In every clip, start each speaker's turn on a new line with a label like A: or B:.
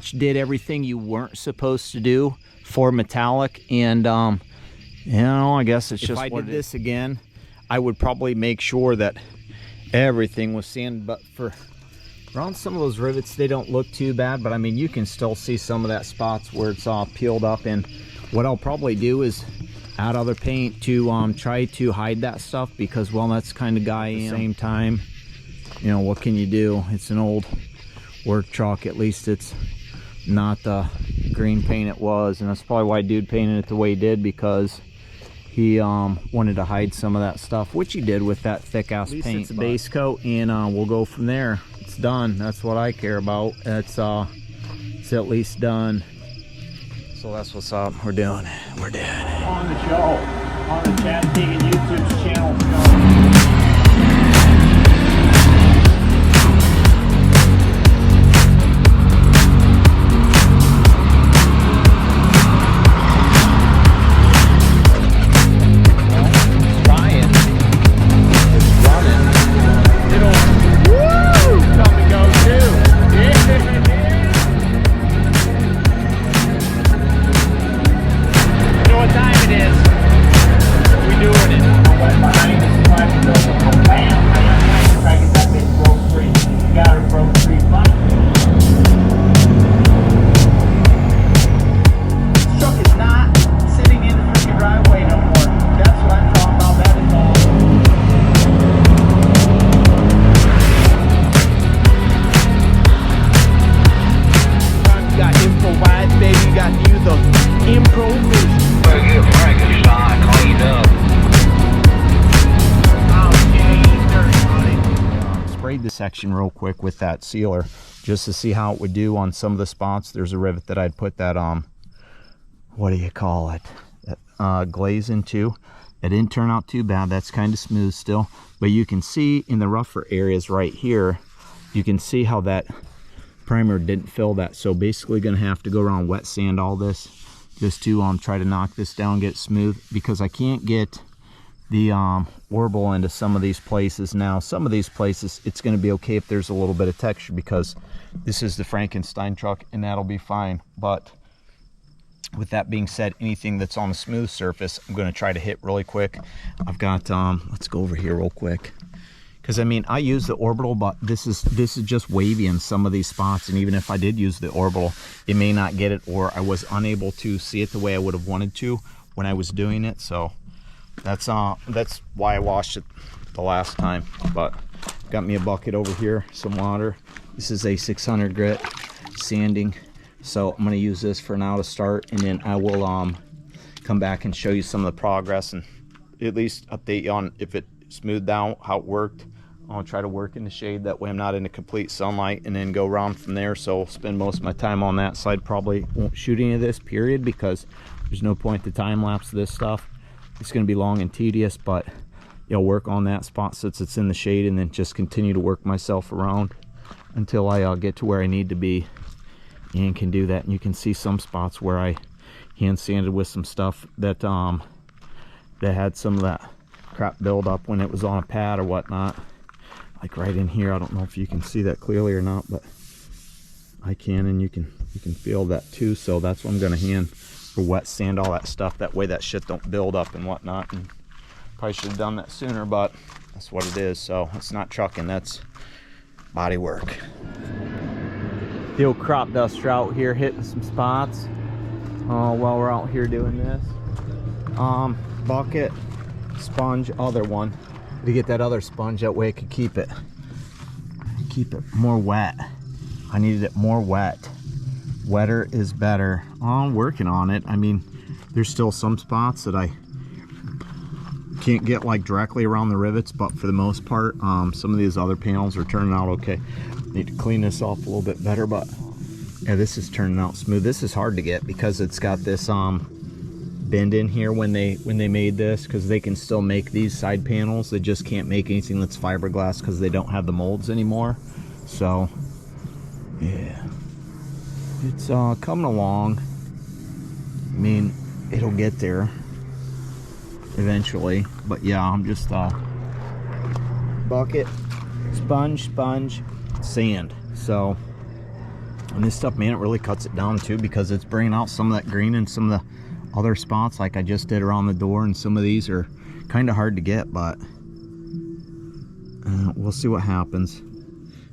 A: much did everything you weren't supposed to do for metallic, and you know, I guess it's just
B: if I did this again, I would probably make sure that everything was sanded, but for around some of those rivets, they don't look too bad, but I mean, you can still see some of that spots where it's all peeled up. And what I'll probably do is add other paint to try to hide that stuff, because, well, that's the kind of guy I am. At the same time, you know, what can you do? It's an old work truck. At least it's not the green paint it was, and that's probably why dude painted it the way he did, because he wanted to hide some of that stuff, which he did with that thick ass paint. It's a base coat, and we'll go from there. It's done. That's what I care about. It's at least done. So that's what's up. We're doing it. We're doing it.
A: On the show, on the Chad Tegan YouTube channel.
B: Section real quick with that sealer just to see how it would do on some of the spots. There's a rivet that I'd put that what do you call it, that glaze into. It didn't turn out too bad. That's kind of smooth still, but you can see in the rougher areas right here, you can see how that primer didn't fill that. So basically gonna have to go around wet sand all this just to try to knock this down, get it smooth, because I can't get the orbital into some of these places. Now some of these places it's going to be okay if there's a little bit of texture, because this is the Frankenstein truck and that'll be fine. But with that being said, anything that's on a smooth surface I'm going to try to hit really quick. I've got let's go over here real quick, because I mean, I use the orbital, but this is just wavy in some of these spots, and even if I did use the orbital, it may not get it, or I was unable to see it the way I would have wanted to when I was doing it. So that's why I washed it the last time. But got me a bucket over here, some water. This is a 600 grit sanding, so I'm going to use this for now to start, and then I will come back and show you some of the progress and at least update you on if it smoothed out, how it worked. I'll try to work in the shade, that way I'm not in the complete sunlight, and then go around from there. So I'll spend most of my time on that side. Probably won't shoot any of this period, because there's no point to time lapse this stuff. It's going to be long and tedious, but you'll work on that spot since it's in the shade, and then just continue to work myself around until I get to where I need to be, and can do that. And you can see some spots where I hand sanded with some stuff that that had some of that crap build up when it was on a pad or whatnot, like right in here. I don't know if you can see that clearly or not, but I can, and you can feel that too. So that's what I'm going to hand for wet sand all that stuff, that way that shit don't build up and whatnot. And probably should have done that sooner, but that's what it is. So it's not trucking, that's body work. The old crop duster out here hitting some spots while we're out here doing this. Bucket, sponge, other one to get that other sponge, that way I could keep it more wet. I needed it more wet. Wetter is better. I'm working on it. I mean, there's still some spots that I can't get like directly around the rivets, but for the most part, some of these other panels are turning out okay. Need to clean this off a little bit better, but yeah, this is turning out smooth. This is hard to get because it's got this bend in here when they made this, because they can still make these side panels. They just can't make anything that's fiberglass because they don't have the molds anymore. So yeah, it's coming along. I mean, it'll get there eventually, but yeah, I'm just bucket, sponge, sand. So And this stuff, man, it really cuts it down too, because it's bringing out some of that green and some of the other spots like I just did around the door, and some of these are kind of hard to get, but we'll see what happens.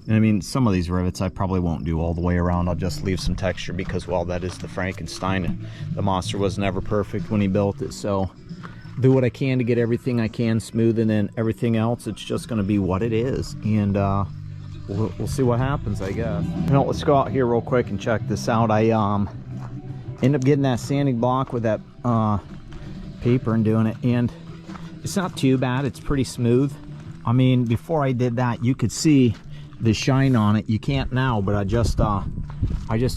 B: And I mean, some of these rivets I probably won't do all the way around. I'll just leave some texture because, well, that is the Frankenstein. The monster was never perfect when he built it, so do what I can to get everything I can smooth, and then everything else, it's just going to be what it is. And we'll see what happens, I guess. You know, let's go out here real quick and check this out. I end up getting that sanding block with that paper and doing it, and it's not too bad. It's pretty smooth. I mean, before I did that, you could see the shine on it. You can't now, but I just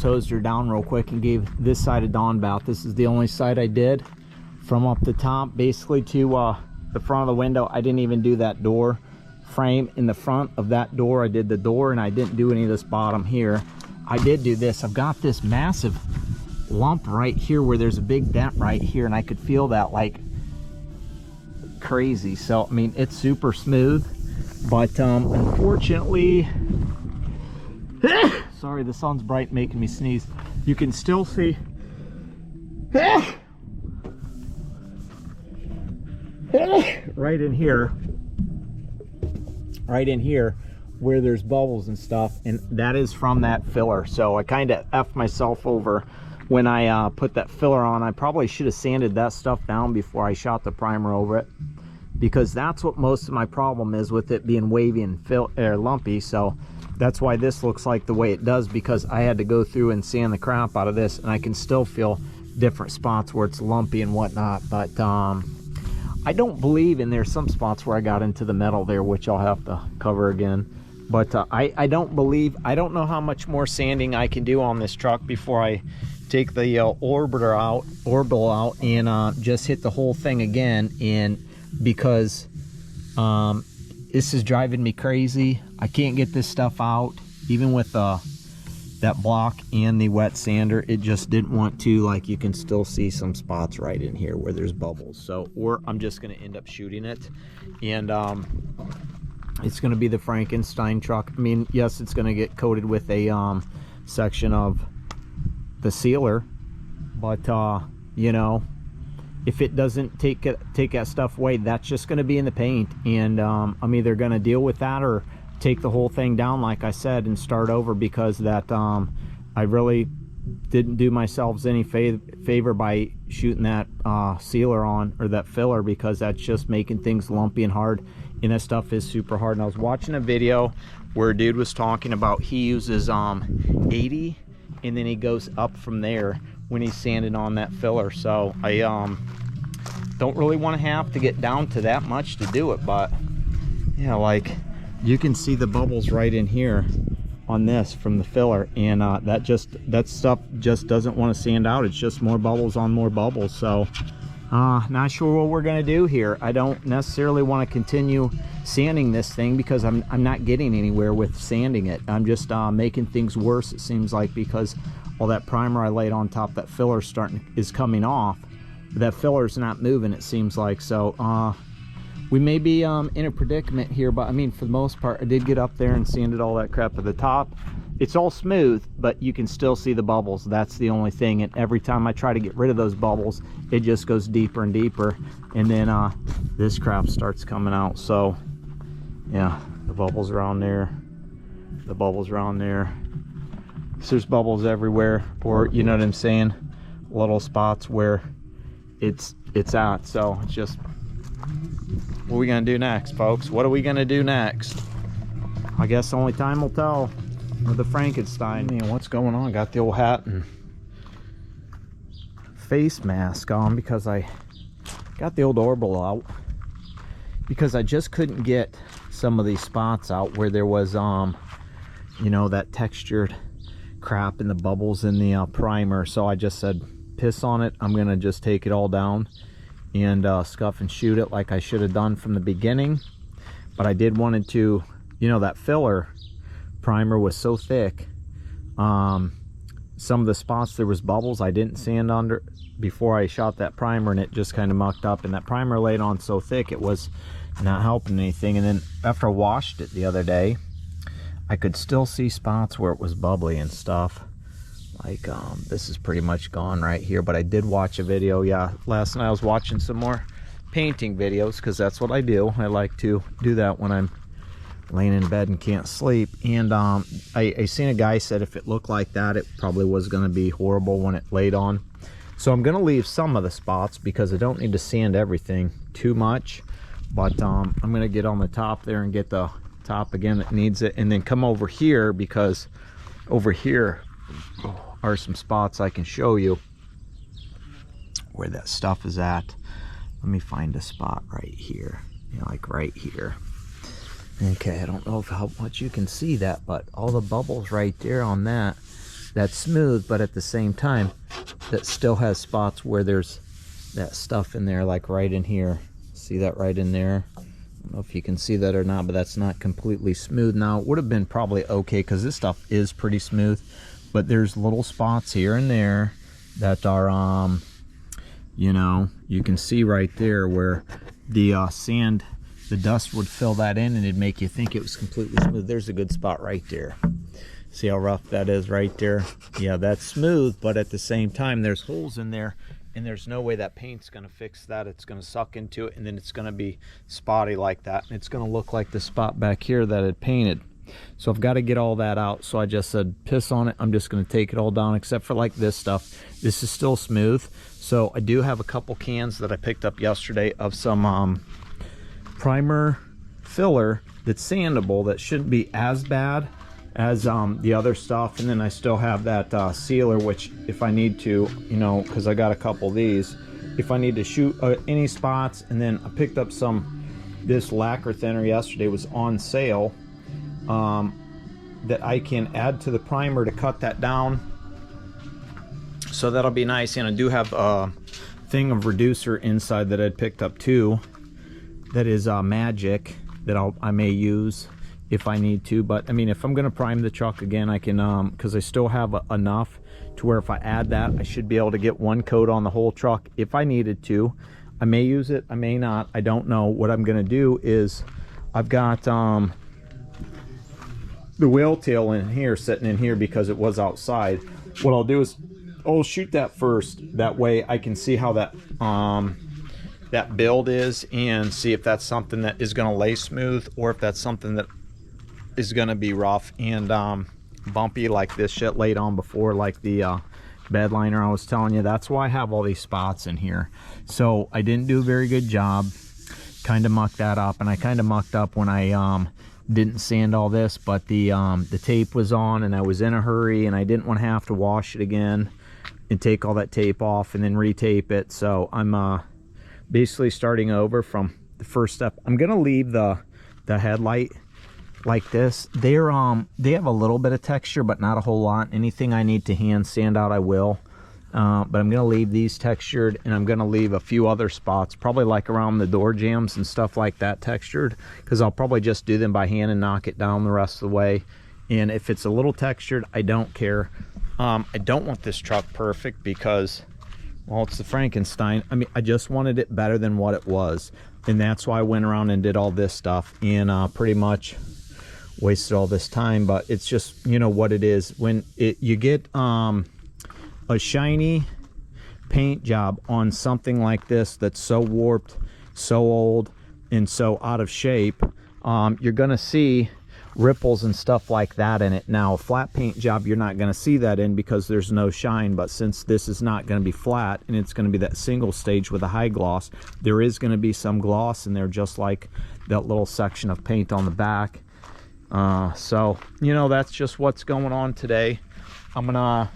B: hosed her down real quick and gave this side a Dawn bath. This is the only side I did, from up the top basically to the front of the window. I didn't even do that door frame in the front of that door. I did the door, and I didn't do any of this bottom here. I did do this. I've got this massive lump right here where there's a big dent right here, and I could feel that like crazy. So I mean, it's super smooth, but unfortunately sorry, the sun's bright making me sneeze. You can still see right in here where there's bubbles and stuff, and that is from that filler. So I kind of effed myself over when I put that filler on. I probably should have sanded that stuff down before I shot the primer over it, because that's what most of my problem is with it being wavy and lumpy. So that's why this looks like the way it does, because I had to go through and sand the crap out of this, and I can still feel different spots where it's lumpy and whatnot. But I don't believe, and there's some spots where I got into the metal there, which I'll have to cover again. But I don't know how much more sanding I can do on this truck before I take the orbital out and just hit the whole thing again. And because this is driving me crazy, I can't get this stuff out, even with that block and the wet sander. It just didn't want to. Like, you can still see some spots right in here where there's bubbles. So, or I'm just going to end up shooting it, and it's going to be the Frankenstein truck. I mean, yes, it's going to get coated with a section of the sealer, but you know, if it doesn't take that stuff away, that's just going to be in the paint. And I'm either going to deal with that or take the whole thing down, like I said, and start over, because that I really didn't do myself any favor by shooting that sealer on, or that filler, because that's just making things lumpy and hard, and that stuff is super hard. And I was watching a video where a dude was talking about he uses 80, and then he goes up from there when he's sanding on that filler. So I don't really want to have to get down to that much to do it, but yeah, like you can see the bubbles right in here on this from the filler, and that stuff just doesn't want to sand out. It's just more bubbles on more bubbles. So not sure what we're gonna do here. I don't necessarily want to continue sanding this thing, because I'm not getting anywhere with sanding it. I'm just making things worse, it seems like, because all that primer I laid on top, that filler is coming off. That filler's not moving, it seems like. So we may be in a predicament here, but I mean, for the most part, I did get up there and sanded all that crap at the top. It's all smooth, but you can still see the bubbles. That's the only thing. And every time I try to get rid of those bubbles, it just goes deeper and deeper, and then this crap starts coming out. So yeah, the bubbles around there, the bubbles around there. So there's bubbles everywhere, or you know what I'm saying, little spots where it's at. So it's just, what are we gonna do next, folks? What are we gonna do next? I guess only time will tell with the Frankenstein. Man, what's going on? Got the old hat and face mask on because I got the old orbital out, because I just couldn't get some of these spots out where there was you know, that textured crap in the bubbles in the primer. So I just said, piss on it, I'm gonna just take it all down and scuff and shoot it like I should have done from the beginning. But I did wanted to, you know, that filler primer was so thick, some of the spots there was bubbles I didn't sand under before I shot that primer, and it just kind of mucked up, and that primer laid on so thick it was not helping anything. And then after I washed it the other day, I could still see spots where it was bubbly and stuff. Like this is pretty much gone right here, but I did watch a video. Yeah, last night I was watching some more painting videos because that's what I do. I like to do that when I'm laying in bed and can't sleep. And I seen a guy said if it looked like that, it probably was going to be horrible when it laid on. So I'm going to leave some of the spots because I don't need to sand everything too much. But I'm going to get on the top there and get the top again that needs it, and then come over here because over here are some spots I can show you where that stuff is at. Let me find a spot right here, you know, like right here. Okay, I don't know how much you can see that, but all the bubbles right there on that, that's smooth, but at the same time that still has spots where there's that stuff in there, like right in here. See that right in there? I don't know if you can see that or not, but that's not completely smooth. Now it would have been probably okay because this stuff is pretty smooth, but there's little spots here and there that are you know, you can see right there where the sand, the dust would fill that in and it'd make you think it was completely smooth. There's a good spot right there. See how rough that is right there? Yeah, that's smooth, but at the same time there's holes in there, and there's no way that paint's going to fix that. It's going to suck into it, and then it's going to be spotty like that, and it's going to look like the spot back here that it painted. So I've got to get all that out. So I just said piss on it. I'm just going to take it all down except for like this stuff. This is still smooth. So I do have a couple cans that I picked up yesterday of some primer filler that's sandable, that shouldn't be as bad as the other stuff. And then I still have that sealer, which if I need to, you know, because I got a couple of these, if I need to shoot any spots. And then I picked up this lacquer thinner yesterday, was on sale, that I can add to the primer to cut that down. So that'll be nice. And I do have a thing of reducer inside that I'd picked up too, that is magic, that I may use if I need to. But I mean, if I'm going to prime the truck again, I can, because I still have enough to where if I add that, I should be able to get one coat on the whole truck if I needed to. I may use it, I may not, I don't know. What I'm going to do is I've got the whale tail in here, sitting in here because it was outside. What I'll do is I'll shoot that first, that way I can see how that that build is, and see if that's something that is going to lay smooth, or if that's something that is going to be rough and bumpy like this shit laid on before, like the bed liner I was telling you. That's why I have all these spots in here. So I didn't do a very good job, kind of mucked that up, and I kind of mucked up when I didn't sand all this, but the tape was on and I was in a hurry and I didn't want to have to wash it again and take all that tape off and then retape it. So I'm basically starting over from the first step. I'm gonna leave the headlight like this. They have a little bit of texture, but not a whole lot. Anything I need to hand sand out, I will. But I'm gonna leave these textured, and I'm gonna leave a few other spots, probably like around the door jambs and stuff like that, textured, because I'll probably just do them by hand and knock it down the rest of the way. And if it's a little textured, I don't care. I don't want this truck perfect because, well, it's the Frankenstein. I mean, I just wanted it better than what it was, and that's why I went around and did all this stuff and pretty much wasted all this time. But it's just, you know what it is, when you get a shiny paint job on something like this that's so warped, so old, and so out of shape, you're gonna see ripples and stuff like that in it. Now a flat paint job, you're not going to see that in because there's no shine, but since this is not going to be flat and it's going to be that single stage with a high gloss, there is going to be some gloss in there, just like that little section of paint on the back. So you know, that's just what's going on today. I'm gonna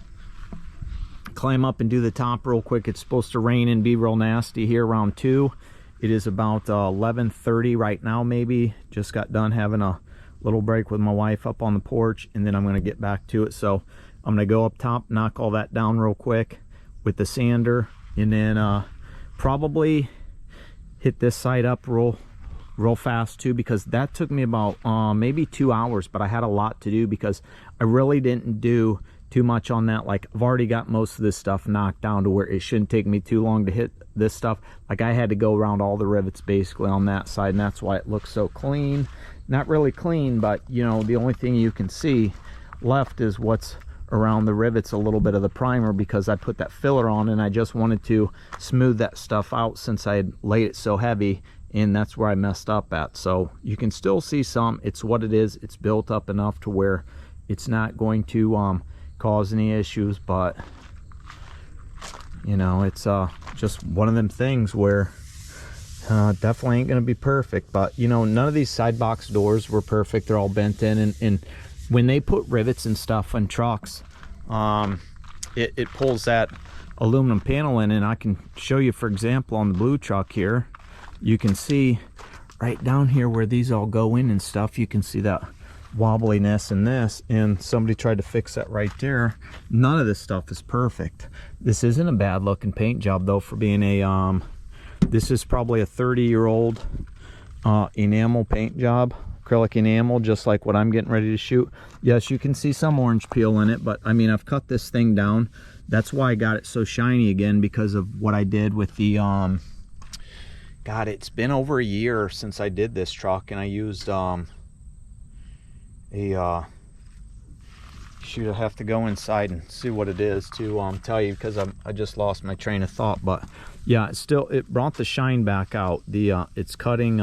B: climb up and do the top real quick. It's supposed to rain and be real nasty here around 2. It is about 11:30 right now, maybe. Just got done having a little break with my wife up on the porch, and then I'm going to get back to it. So I'm going to go up top, knock all that down real quick with the sander, and then probably hit this side up real fast too, because that took me about maybe 2 hours, but I had a lot to do because I really didn't do too much on that. Like, I've already got most of this stuff knocked down to where it shouldn't take me too long to hit this stuff. Like, I had to go around all the rivets basically on that side, and that's why it looks so clean. Not really clean, but you know, the only thing you can see left is what's around the rivets a little bit of the primer because I put that filler on and I just wanted to smooth that stuff out since I had laid it so heavy, and that's where I messed up at. So you can still see some. It's what it is. It's built up enough to where it's not going to cause any issues, but you know, it's just one of them things where definitely ain't gonna be perfect. But you know, none of these side box doors were perfect. They're all bent in, and when they put rivets and stuff on trucks, it pulls that aluminum panel in, and I can show you, for example, on the blue truck here, you can see right down here where these all go in and stuff, you can see that wobbliness in this, and somebody tried to fix that right there. None of this stuff is perfect. This isn't a bad looking paint job though for being a this is probably a 30-year-old enamel paint job, acrylic enamel, just like what I'm getting ready to shoot. Yes, you can see some orange peel in it, but I mean, I've cut this thing down. That's why I got it so shiny again, because of what I did with the God, it's been over a year since I did this truck, and I used shoot, I have to go inside and see what it is to tell you, because I just lost my train of thought. But yeah, it brought the shine back out. The it's cutting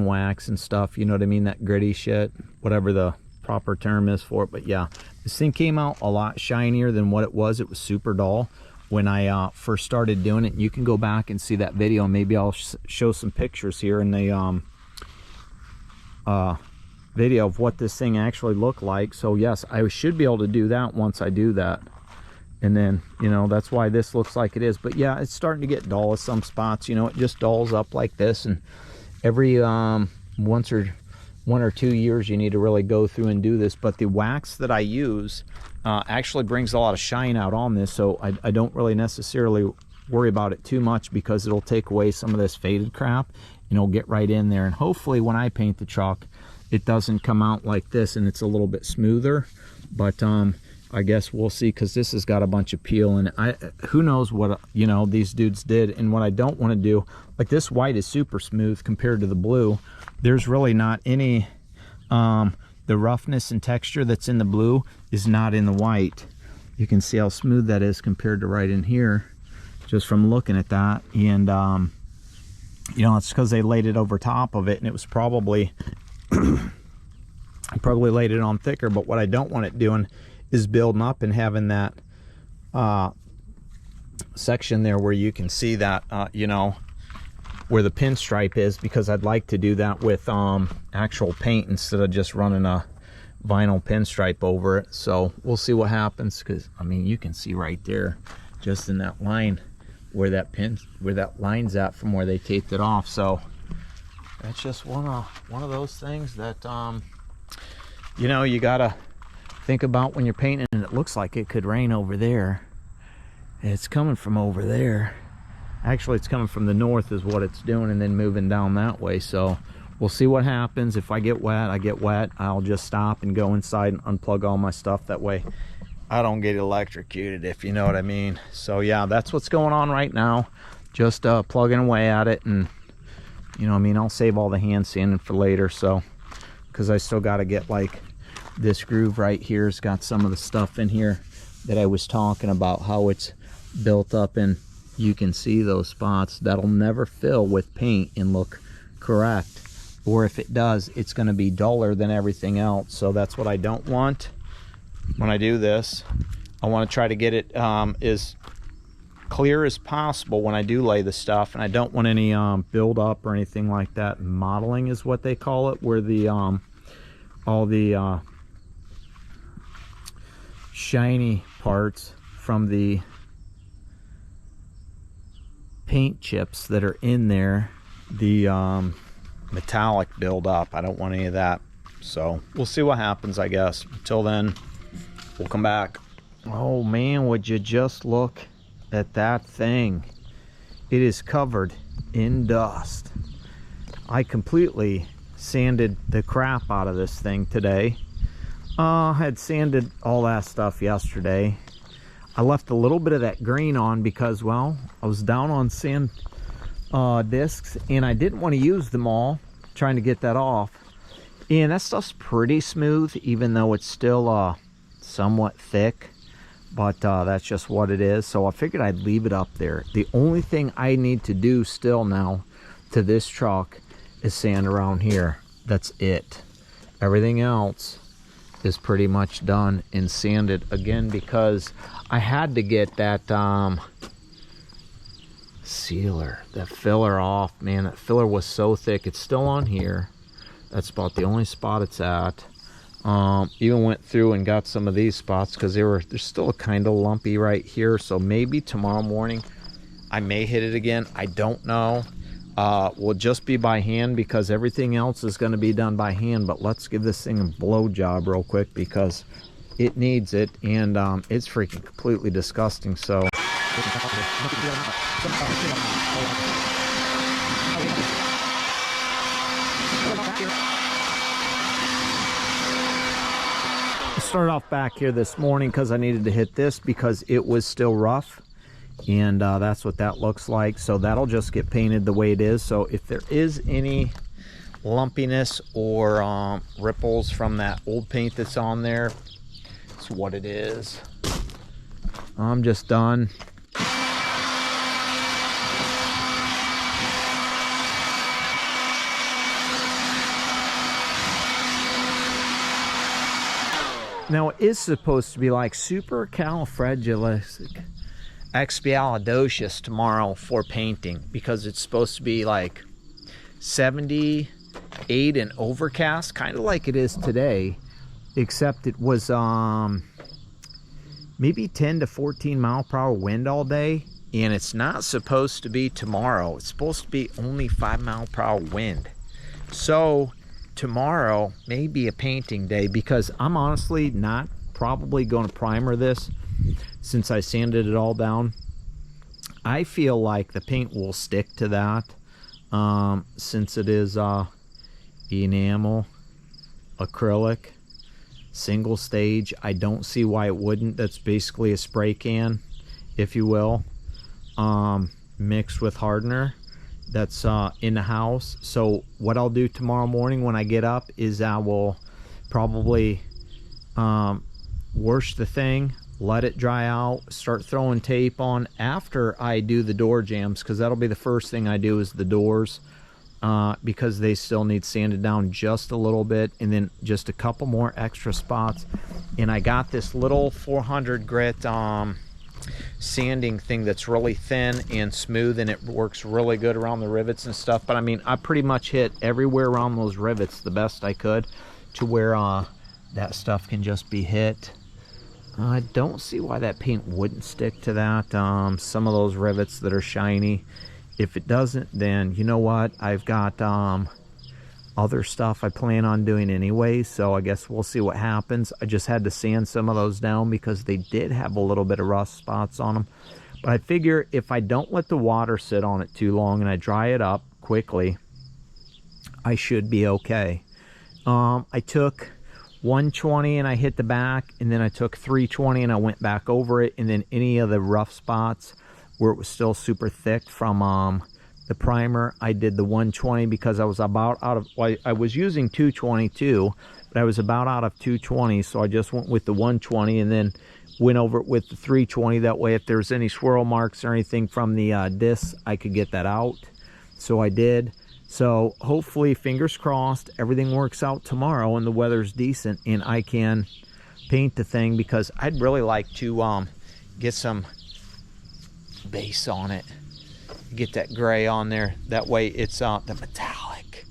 B: wax and stuff, you know what I mean, that gritty shit, whatever the proper term is for it. But yeah, this thing came out a lot shinier than what it was. It was super dull when I first started doing it. And you can go back and see that video, and maybe I'll show some pictures here in the video of what this thing actually looked like. So yes, I should be able to do that once I do that, and then, you know, that's why this looks like it is. But yeah, it's starting to get dull at some spots. You know, it just dulls up like this, and every 1 or 2 years you need to really go through and do this. But the wax that I use actually brings a lot of shine out on this, so I don't really necessarily worry about it too much, because it'll take away some of this faded crap and it'll get right in there. And hopefully when I paint the truck, it doesn't come out like this and it's a little bit smoother. But I guess we'll see, because this has got a bunch of peel in it. Who knows what, you know, these dudes did. And what I don't want to do, like this white is super smooth compared to the blue. There's really not any the roughness and texture that's in the blue is not in the white. You can see how smooth that is compared to right in here, just from looking at that. And you know, it's because they laid it over top of it, and it was probably I probably laid it on thicker. But what I don't want it doing is building up and having that section there where you can see that you know, where the pinstripe is, because I'd like to do that with actual paint instead of just running a vinyl pinstripe over it. So we'll see what happens, because I mean, you can see right there, just in that line, where that line's at from where they taped it off. So that's just one of those things that you know, you gotta think about when you're painting. And it looks like it could rain over there. It's coming from over there. Actually, it's coming from the north is what it's doing, and then moving down that way. So we'll see what happens. If I get wet, I get wet. I'll just stop and go inside and unplug all my stuff. That way I don't get electrocuted, if you know what I mean. So yeah, that's what's going on right now. Just plugging away at it. And you know, I mean, I'll save all the hand sanding for later, so, because I still got to get, like, this groove right here has got some of the stuff in here that I was talking about, how it's built up, and you can see those spots. That'll never fill with paint and look correct, or if it does, it's going to be duller than everything else. So that's what I don't want when I do this. I want to try to get it as clear as possible when I do lay the stuff, and I don't want any build up or anything like that. Modeling is what they call it, where the all the shiny parts from the paint chips that are in there, the metallic build up. I don't want any of that. So we'll see what happens, I guess. Until then, we'll come back. Oh man, would you just look at that thing. It is covered in dust. I completely sanded the crap out of this thing today. I had sanded all that stuff yesterday. I left a little bit of that green on because, well, I was down on sand discs, and I didn't want to use them all, trying to get that off. And that stuff's pretty smooth, even though it's still somewhat thick, but that's just what it is. So I figured I'd leave it up there. The only thing I need to do still now to this truck is sand around here. That's it. Everything else is pretty much done and sanded again, because I had to get that sealer, that filler off. Man, that filler was so thick. It's still on here. That's about the only spot it's at. Even went through and got some of these spots because they're still kind of lumpy right here. So maybe tomorrow morning I may hit it again. I don't know. Will just be by hand because everything else is going to be done by hand. But let's give this thing a blow job real quick because it needs it, and it's freaking completely disgusting. So I started off back here this morning because I needed to hit this because it was still rough, and that's what that looks like. So that'll just get painted the way it is. So if there is any lumpiness or ripples from that old paint that's on there, it's what it is. I'm just done. Now it is supposed to be like supercalifragilisticexpialidocious tomorrow for painting, because it's supposed to be like 78 and overcast, kind of like it is today, except it was maybe 10 to 14 mile per hour wind all day, and it's not supposed to be tomorrow. It's supposed to be only 5 mile per hour wind. So tomorrow may be a painting day, because I'm honestly not probably going to primer this since I sanded it all down. I feel like the paint will stick to that since it is enamel, acrylic, single stage. I don't see why it wouldn't. That's basically a spray can, if you will, mixed with hardener that's in the house. So what I'll do tomorrow morning when I get up is I will probably wash the thing, let it dry out, start throwing tape on after I do the door jambs, because that'll be the first thing I do is the doors, because they still need sanded down just a little bit, and then just a couple more extra spots. And I got this little 400 grit sanding thing that's really thin and smooth, and it works really good around the rivets and stuff. But I mean, I pretty much hit everywhere around those rivets the best I could to where that stuff can just be hit. I don't see why that paint wouldn't stick to that. Some of those rivets that are shiny, if it doesn't, then you know what, I've got other stuff I plan on doing anyway, so I guess we'll see what happens. I just had to sand some of those down because they did have a little bit of rust spots on them. But I figure if I don't let the water sit on it too long and I dry it up quickly, I should be okay. I took 120 and I hit the back, and then I took 320 and I went back over it, and then any of the rough spots where it was still super thick from the primer, I did the 120 because I was about out of, well, I was using 222, but I was about out of 220, so I just went with the 120 and then went over it with the 320. That way if there's any swirl marks or anything from the discs, I could get that out. So I did. So hopefully, fingers crossed, everything works out tomorrow and the weather's decent and I can paint the thing, because I'd really like to get some base on it. Get that gray on there. That way it's the metallic.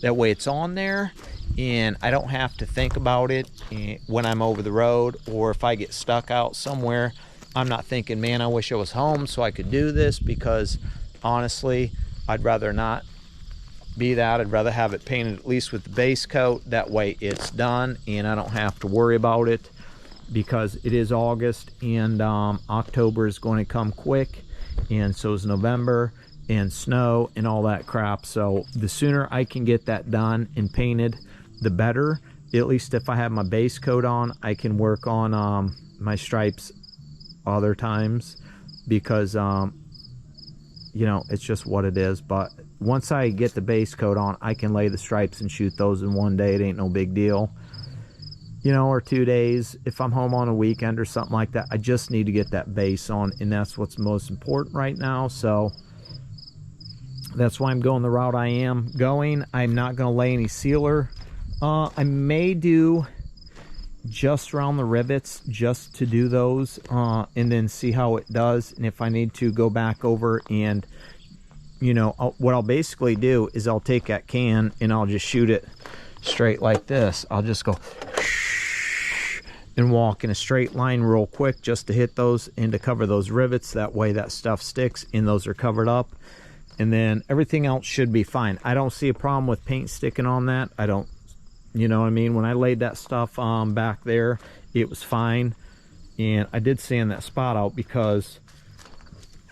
B: That way it's on there and I don't have to think about it when I'm over the road, or if I get stuck out somewhere, I'm not thinking, man, I wish I was home so I could do this, because honestly, I'd rather not be that. I'd rather have it painted at least with the base coat. That way it's done and I don't have to worry about it, because it is August and October is going to come quick, and so is November and snow and all that crap. So the sooner I can get that done and painted, the better. At least if I have my base coat on, I can work on my stripes other times, because you know, it's just what it is. But once I get the base coat on, I can lay the stripes and shoot those in one day. It ain't no big deal.
A: you know, or 2 days. If I'm home on a weekend or something like that, I just need to get that base on, and that's what's most important right now. So that's why I'm going the route I am going. I'm not going to lay any sealer. I may do just around the rivets, just to do those, and then see how it does. And if I need to go back over and, you know, what I'll basically do is I'll take that can and I'll just shoot it straight like this. I'll just go and walk in a straight line real quick just to hit those and to cover those rivets. That way that stuff sticks and those are covered up, and then everything else should be fine. I don't see a problem with paint sticking on that. I don't, you know what I mean? When I laid that stuff back there, it was fine. And I did sand that spot out because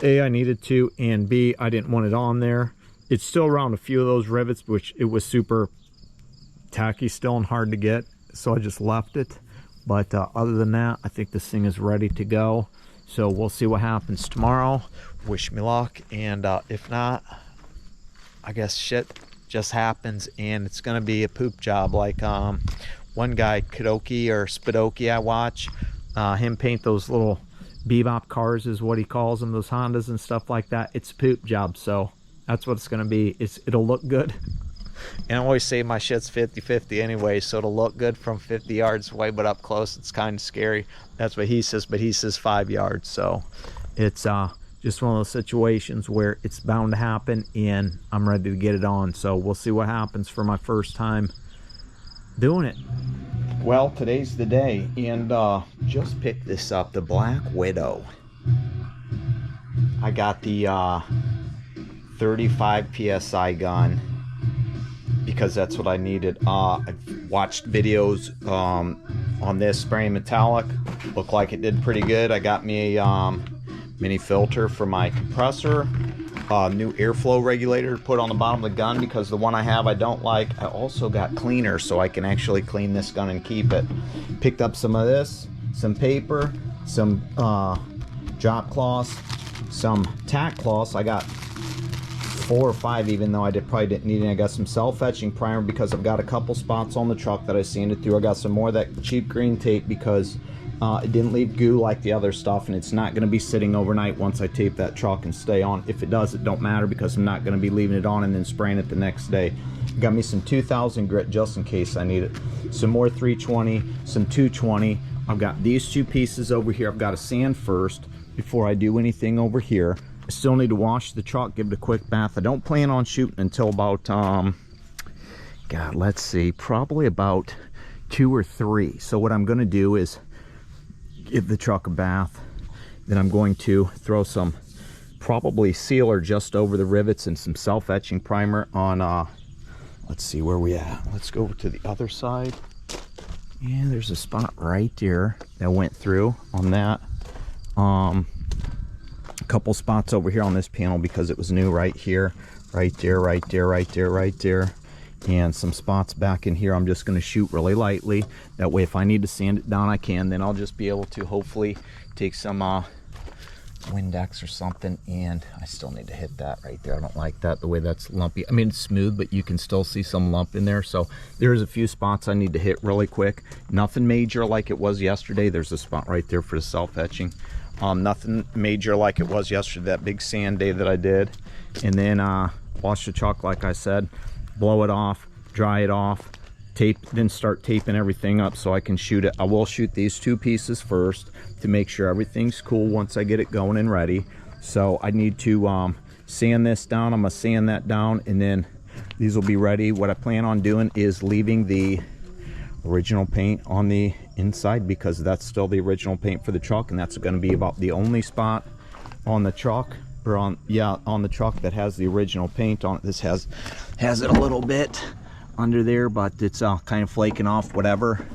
A: A, I needed to, and B, I didn't want it on there. It's still around a few of those rivets, which it was super tacky still and hard to get, so I just left it. But other than that, I think this thing is ready to go. So we'll see what happens tomorrow. Wish me luck, and if not, I guess shit just happens and it's gonna be a poop job. Like one guy, Kadoki or Spadoki, I watch him paint those little bebop cars is what he calls them, those Hondas and stuff like that. It's a poop job, so that's what it's gonna be. It'll look good. And I always say my shit's 50-50 anyway, so it'll look good from 50 yards away, but up close it's kind of scary. That's what he says, but he says 5 yards. So it's just one of those situations where it's bound to happen, and I'm ready to get it on. So we'll see what happens for my first time doing it. Well, today's the day, and just picked this up, the Black Widow. I got the 35 PSI gun because that's what I needed. I've watched videos on this spraying metallic. Looked like it did pretty good. I got me a mini filter for my compressor, new airflow regulator to put on the bottom of the gun because the one I have I don't like. I also got cleaner so I can actually clean this gun and keep it. Picked up some of this, some paper, some drop cloths, some tack cloths. I got 4 or 5, even though I probably didn't need any. I got some self-etching primer because I've got a couple spots on the truck that I sanded through. I got some more of that cheap green tape because it didn't leave goo like the other stuff, and it's not going to be sitting overnight once I tape that truck and stay on. If it does, it don't matter because I'm not going to be leaving it on and then spraying it the next day. Got me some 2000 grit just in case I need it. Some more 320, some 220. I've got these 2 pieces over here. I've got to sand first before I do anything over here. I still need to wash the truck, give it a quick bath. I don't plan on shooting until about, God, let's see, probably about 2 or 3. So what I'm going to do is give the truck a bath. Then I'm going to throw some probably sealer just over the rivets and some self-etching primer on, let's see where we at. Let's go to the other side. Yeah, there's a spot right there that went through on that. A couple spots over here on this panel because it was new, right here, right there, right there, right there, right there, and some spots back in here. I'm just going to shoot really lightly. That way if I need to sand it down I can. Then I'll just be able to hopefully take some Windex or something. And I still need to hit that right there. I don't like that, the way that's lumpy. I mean, it's smooth, but you can still see some lump in there. So there's a few spots I need to hit really quick. Nothing major like it was yesterday. There's a spot right there for the self-etching. Nothing major like it was yesterday, that big sand day that I did. And then wash the truck like I said, blow it off, dry it off, tape, then start taping everything up so I can shoot it. I will shoot these 2 pieces first to make sure everything's cool once I get it going and ready. So I need to sand this down. I'm gonna sand that down, and then these will be ready. What I plan on doing is leaving the original paint on the inside because that's still the original paint for the truck, and that's going to be about the only spot on the truck, or on the truck that has the original paint on it. This has it a little bit under there, but it's kind of flaking off. Whatever,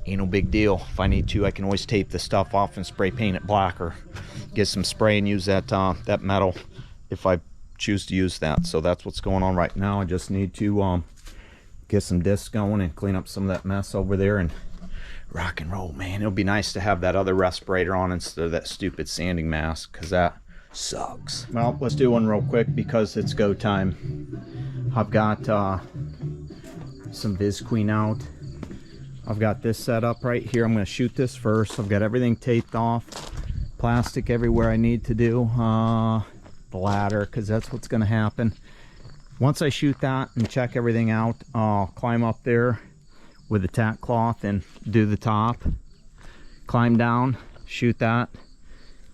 A: ain't no big deal. If I need to, I can always tape the stuff off and spray paint it black, or get some spray and use that that metal if I choose to use that. So that's what's going on right now. I just need to get some discs going and clean up some of that mess over there and rock and roll, man. It'll be nice to have that other respirator on instead of that stupid sanding mask, because that sucks. Well, let's do one real quick because it's go time. I've got some Viz Queen out. I've got this set up right here. I'm going to shoot this first. I've got everything taped off, plastic everywhere I need to do, the ladder, because that's what's going to happen. Once I shoot that and check everything out, I'll climb up there with the tack cloth and do the top, climb down, shoot that,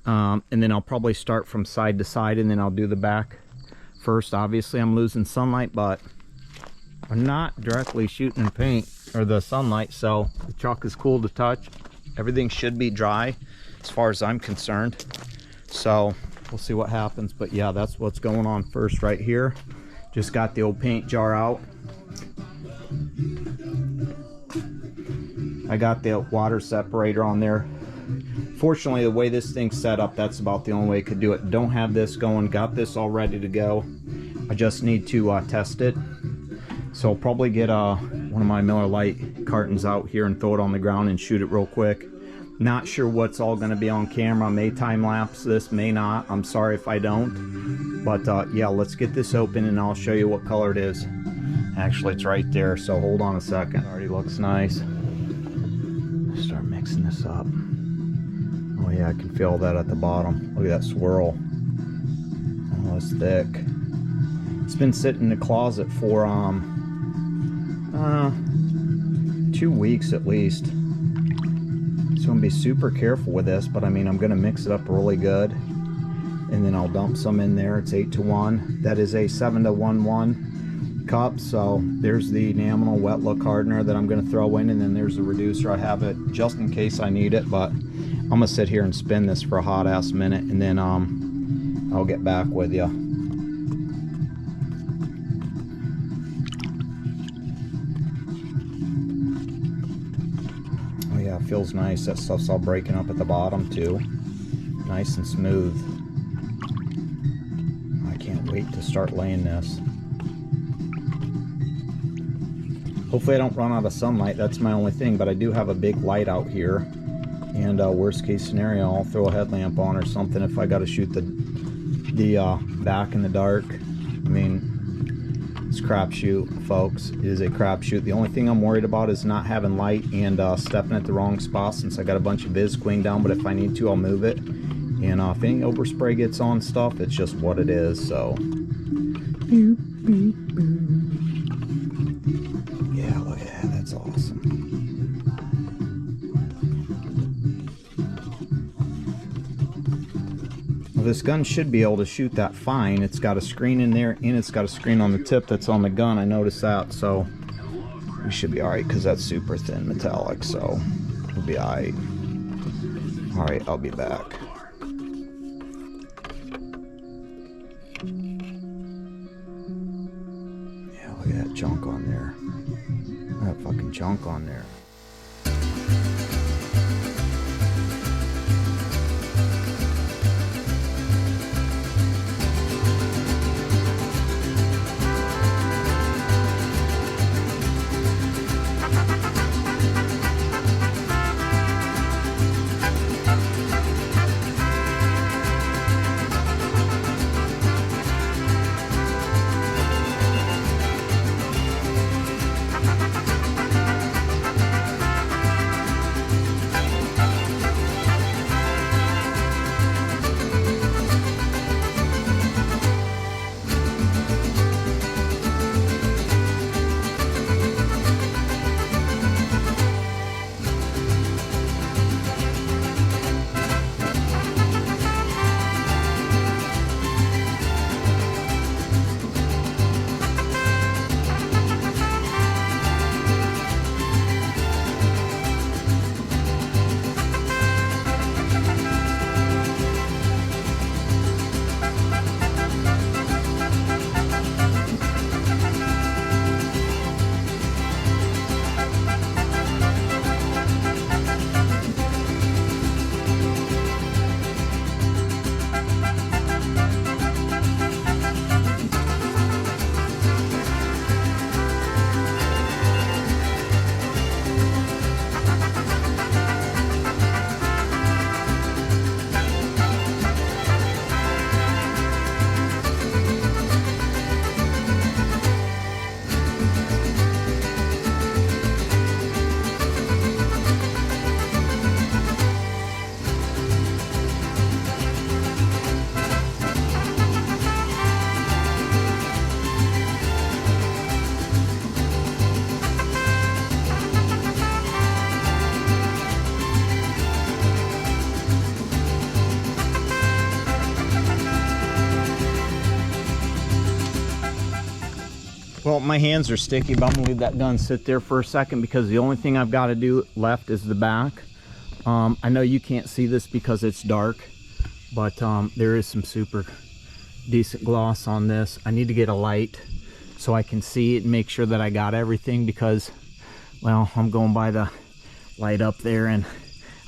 A: and then I'll probably start from side to side, and then I'll do the back first. Obviously I'm losing sunlight, but I'm not directly shooting in paint or the sunlight, so the chalk is cool to touch. Everything should be dry as far as I'm concerned, so we'll see what happens. But yeah, that's what's going on first right here. Just got the old paint jar out. I got the water separator on there. Fortunately, the way this thing's set up, that's about the only way I could do it. Don't have this going, got this all ready to go. I just need to test it. So I'll probably get one of my Miller Lite cartons out here and throw it on the ground and shoot it real quick. Not sure what's all going to be on camera. May time lapse this, may not. I'm sorry if I don't. But yeah, let's get this open and I'll show you what color it is. Actually, it's right there, so hold on a second. Already looks nice. Start mixing this up. Oh yeah, I can feel that at the bottom. Look at that swirl. Oh, it's thick. It's been sitting in the closet for 2 weeks at least. So I'm gonna be super careful with this, but I mean, I'm gonna mix it up really good, and then I'll dump some in there. It's 8-to-1. That is a 7-to-1 cup. So there's the enamel wet look hardener that I'm gonna throw in, and then there's the reducer. I have it just in case I need it, but I'm gonna sit here and spin this for a hot ass minute, and then I'll get back with you. Feels nice. That stuff's all breaking up at the bottom too. Nice and smooth. I can't wait to start laying this. Hopefully I don't run out of sunlight. That's my only thing, but I do have a big light out here, and worst case scenario, I'll throw a headlamp on or something if I got to shoot the back in the dark. I mean, it's crapshoot, folks. It is a crapshoot. The only thing I'm worried about is not having light and stepping at the wrong spot, since I got a bunch of viz queen down, but if I need to, I'll move it. And if any overspray gets on stuff, it's just what it is. So yeah, look at that. That's awesome. Well, this gun should be able to shoot that fine. It's got a screen in there, and it's got a screen on the tip that's on the gun. I noticed that, so we should be alright, because that's super thin metallic, so we'll be alright. Alright, I'll be back. Yeah, look at that junk on there. That fucking junk on there. Well, my hands are sticky, but I'm gonna leave that gun sit there for a second because the only thing I've got to do left is the back. I know you can't see this because it's dark, but there is some super decent gloss on this. I need to get a light so I can see it and make sure that I got everything, because, well, I'm going by the light up there and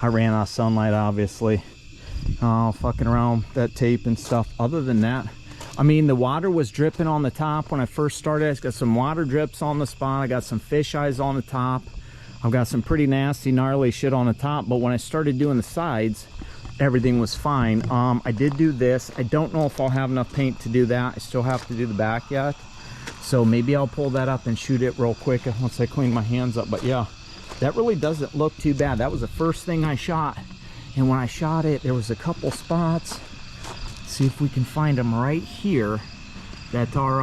A: I ran out of sunlight, obviously. Fucking around with that tape and stuff. Other than that, I mean, the water was dripping on the top when I first started. I got some water drips on the spot. I got some fish eyes on the top. I've got some pretty nasty, gnarly shit on the top. But when I started doing the sides, everything was fine. I did do this. I don't know if I'll have enough paint to do that. I still have to do the back yet. So maybe I'll pull that up and shoot it real quick once I clean my hands up. But yeah, that really doesn't look too bad. That was the first thing I shot. And when I shot it, there was a couple spots. See if we can find them right here that are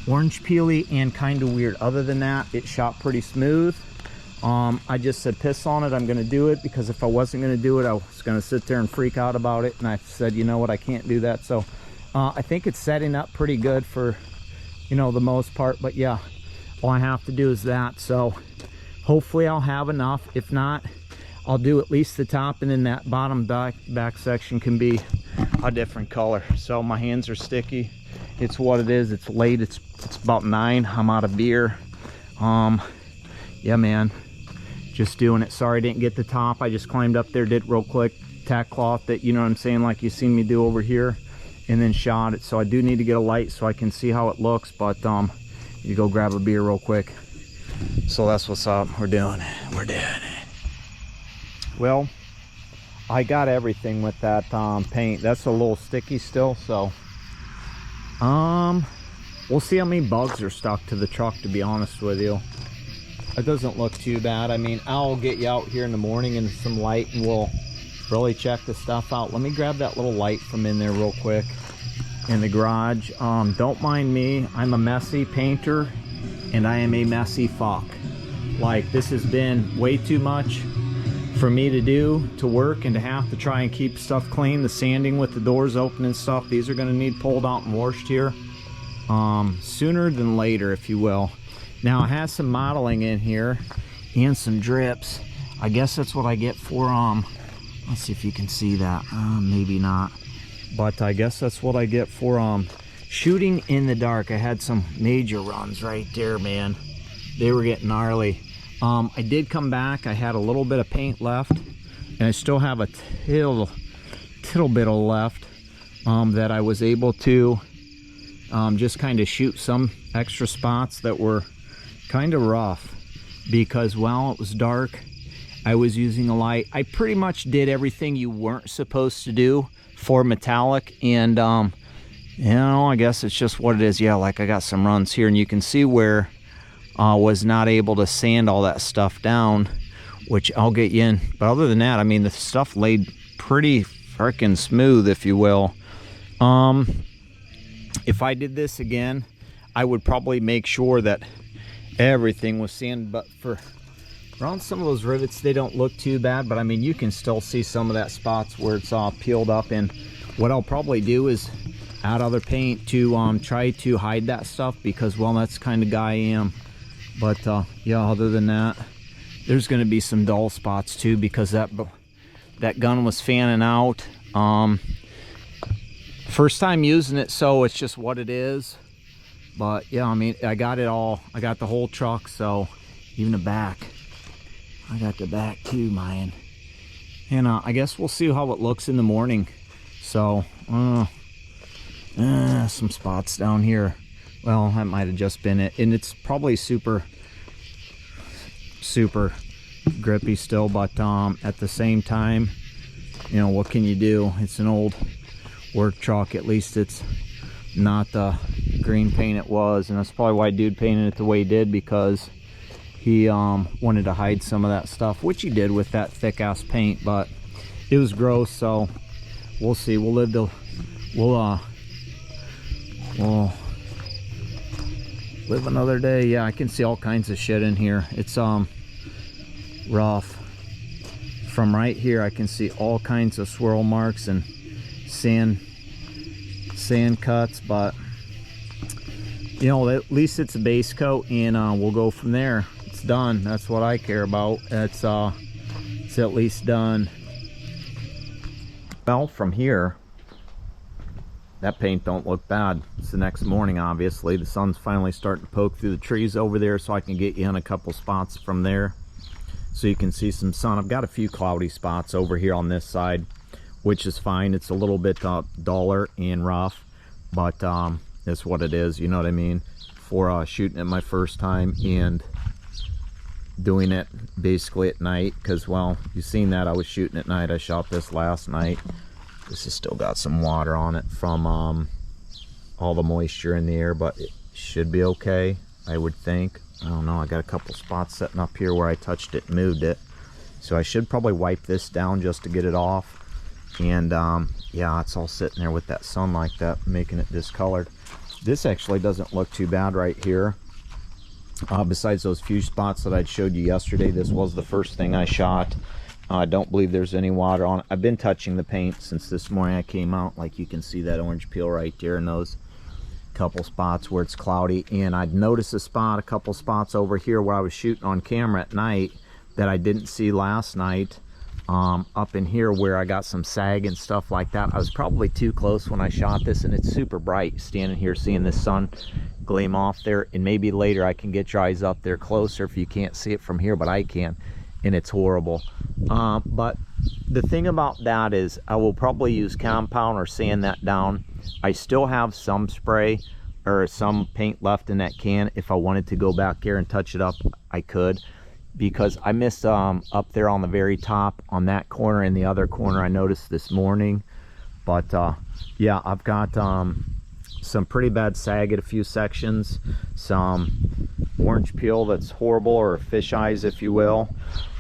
A: orange peely and kind of weird. Other than that, it shot pretty smooth. I just said piss on it, I'm gonna do it, because if I wasn't gonna do it, I was gonna sit there and freak out about it, and I said, you know what, I can't do that. So I think it's setting up pretty good for, you know, the most part. But yeah, all I have to do is that. So hopefully I'll have enough. If not, I'll do at least the top, and then that bottom back section can be a different color. So my hands are sticky. It's what it is. It's late. It's about 9. I'm out of beer. Yeah, man, just doing it. Sorry I didn't get the top. I just climbed up there, did real quick, tack cloth that, you know what I'm saying, like you seen me do over here, and then shot it. So I do need to get a light so I can see how it looks. But you go grab a beer real quick. So that's what's up. We're doing it. We're doing it. Well, I got everything with that paint. That's a little sticky still, so we'll see how many bugs are stuck to the truck, to be honest with you. It doesn't look too bad. I mean, I'll get you out here in the morning and some light, and we'll really check the stuff out. Let me grab that little light from in there real quick in the garage. Don't mind me. I'm a messy painter, and I am a messy fuck. Like, this has been way too much for me to do, to work, and to have to try and keep stuff clean. The sanding with the doors open and stuff, these are going to need pulled out and washed here sooner than later, if you will. Now, it has some modeling in here and some drips. I guess that's what I get for let's see if you can see that. Maybe not, but I guess that's what I get for shooting in the dark. I had some major runs right there, man. They were getting gnarly. I did come back. I had a little bit of paint left, and I still have a tittle bit left that I was able to just kind of shoot some extra spots that were kind of rough, because while it was dark, I was using a light. I pretty much did everything you weren't supposed to do for metallic, and you know, I guess it's just what it is. Yeah, like I got some runs here, and you can see where was not able to sand all that stuff down, which I'll get you in. But other than that, I mean, the stuff laid pretty freaking smooth, if you will. If I did this again, I would probably make sure that everything was sanded. But for around some of those rivets, they don't look too bad. But I mean, you can still see some of that spots where it's all peeled up. And what I'll probably do is add other paint to try to hide that stuff, because, well, that's the kind of guy I am. But yeah, other than that, there's going to be some dull spots too, because that gun was fanning out. First time using it, so it's just what it is. But yeah, I mean, I got it all. I got the whole truck, so even the back. I got the back too, man. And I guess we'll see how it looks in the morning. So some spots down here. Well, that might have just been it, and it's probably super grippy still, but at the same time, you know, what can you do? It's an old work truck. At least it's not the green paint it was, and that's probably why dude painted it the way he did, because he wanted to hide some of that stuff, which he did with that thick ass paint. But it was gross, so we'll see. We'll live to we'll live another day. Yeah, I can see all kinds of shit in here. It's rough. From right here, I can see all kinds of swirl marks and sand cuts. But you know, at least it's a base coat, and we'll go from there. It's done. That's what I care about. It's at least done. Well, from here, that paint don't look bad. It's the next morning, obviously. The sun's finally starting to poke through the trees over there, so I can get you in a couple spots from there so you can see some sun. I've got a few cloudy spots over here on this side, which is fine. It's a little bit duller and rough, but that's what it is, you know what I mean, for shooting it my first time and doing it basically at night, because, well, you've seen that I was shooting at night. I shot this last night. This has still got some water on it from all the moisture in the air, but it should be okay, I would think. I don't know, I got a couple spots setting up here where I touched it and moved it, so I should probably wipe this down just to get it off. And yeah, it's all sitting there with that sun like that, making it discolored. This actually doesn't look too bad right here. Besides those few spots that I showed you yesterday, this was the first thing I shot. I don't believe there's any water on it. I've been touching the paint since this morning I came out. Like you can see that orange peel right there in those couple spots where it's cloudy. And I'd noticed a couple spots over here where I was shooting on camera at night that I didn't see last night. Up in here where I got some sag and stuff like that. I was probably too close when I shot this, and it's super bright standing here seeing the sun gleam off there. And maybe later I can get your eyes up there closer if you can't see it from here, but I can, and it's horrible. But the thing about that is I will probably use compound or sand that down. I still have some spray or some paint left in that can. If I wanted to go back here and touch it up, I could, because I missed up there on the very top on that corner and the other corner I noticed this morning. But yeah, I've got some pretty bad sag at a few sections, some orange peel that's horrible, or fish eyes if you will,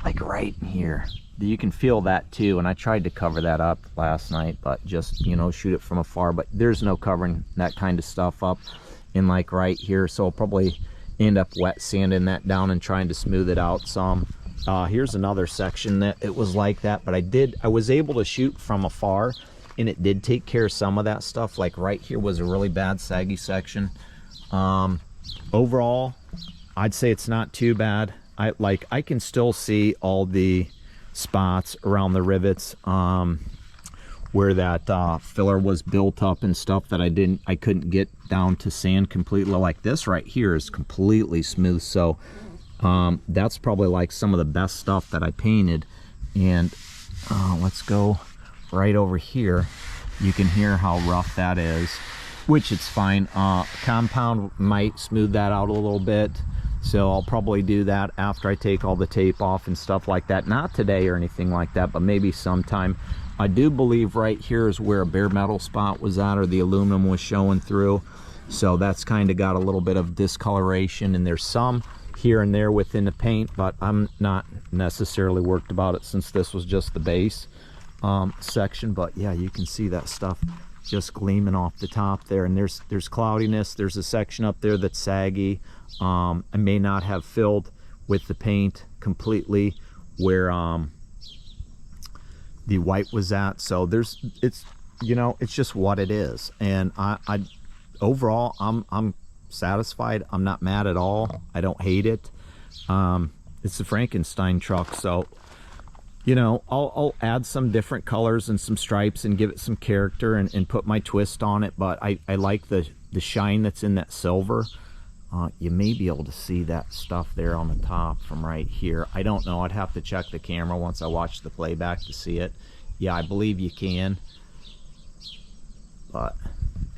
A: like right in here. You can feel that too, and I tried to cover that up last night, but just, you know, shoot it from afar. But there's no covering that kind of stuff up in like right here, so I'll probably end up wet sanding that down and trying to smooth it out some. Here's another section that it was like that, but I was able to shoot from afar, and it did take care of some of that stuff. Like right here was a really bad saggy section. Overall, I'd say it's not too bad. I can still see all the spots around the rivets where that filler was built up and stuff that I couldn't get down to sand completely. Like this right here is completely smooth, so that's probably like some of the best stuff that I painted. And let's go right over here. You can hear how rough that is, which it's fine. Compound might smooth that out a little bit, so I'll probably do that after I take all the tape off and stuff like that. Not today or anything like that, but maybe sometime. I do believe right here is where a bare metal spot was at, or the aluminum was showing through, so that's kind of got a little bit of discoloration, and there's some here and there within the paint, but I'm not necessarily worked about it since this was just the base section. But yeah, you can see that stuff just gleaming off the top there, and there's cloudiness. There's a section up there that's saggy. I may not have filled with the paint completely where the white was at, so it's you know, it's just what it is. And I overall I'm satisfied. I'm not mad at all. I don't hate it. It's a Frankenstein truck, so you know, I'll add some different colors and some stripes and give it some character and put my twist on it. But I like the shine that's in that silver. You may be able to see that stuff there on the top from right here. I don't know, I'd have to check the camera once I watch the playback to see it. Yeah, I believe you can. But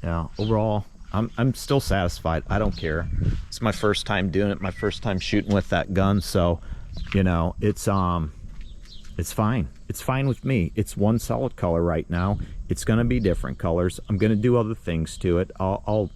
A: yeah, overall I'm still satisfied. I don't care. It's my first time doing it, my first time shooting with that gun, so you know, it's fine. It's fine with me. It's one solid color right now. It's gonna be different colors. I'm gonna do other things to it. I'll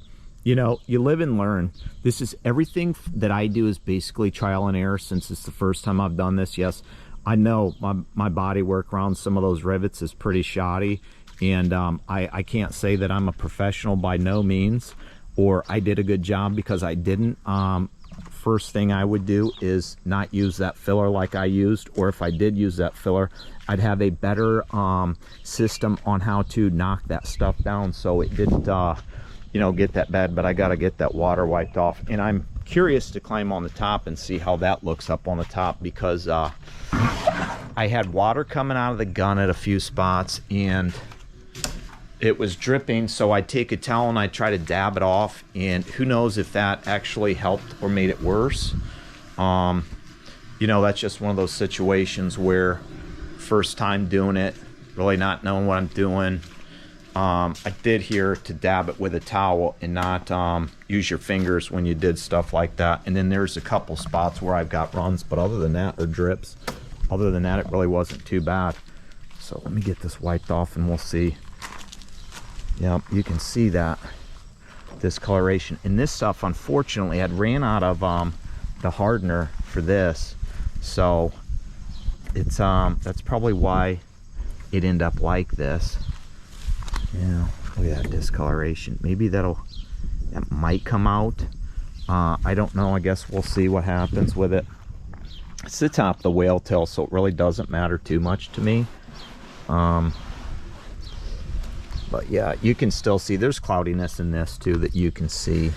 A: you know, you live and learn. This is everything that I do is basically trial and error, since it's the first time I've done this. Yes, I know my body work around some of those rivets is pretty shoddy, and I can't say that I'm a professional by no means, or I did a good job, because I didn't. First thing I would do is not use that filler like I used, or if I did use that filler, I'd have a better system on how to knock that stuff down so it didn't
B: you know, get that bad, but I got to get that water wiped off. And I'm curious to climb on the top and see how that looks up on the top, because I had water coming out of the gun at a few spots and it was dripping. So I'd take a towel and I'd try to dab it off, and who knows if that actually helped or made it worse. You know, that's just one of those situations where first time doing it, really not knowing what I'm doing. I did hear to dab it with a towel and not use your fingers when you did stuff like that. And then there's a couple spots where I've got runs, but other than that, or drips, other than that, it really wasn't too bad. So let me get this wiped off and we'll see. Yeah, you can see that discoloration. And this stuff, unfortunately, had ran out of the hardener for this. So it's that's probably why it ended up like this. Yeah, look at that discoloration. Maybe that might come out. I don't know. I guess we'll see what happens with it. It's the top of the whale tail, so it really doesn't matter too much to me. But yeah, you can still see there's cloudiness in this too that you can see,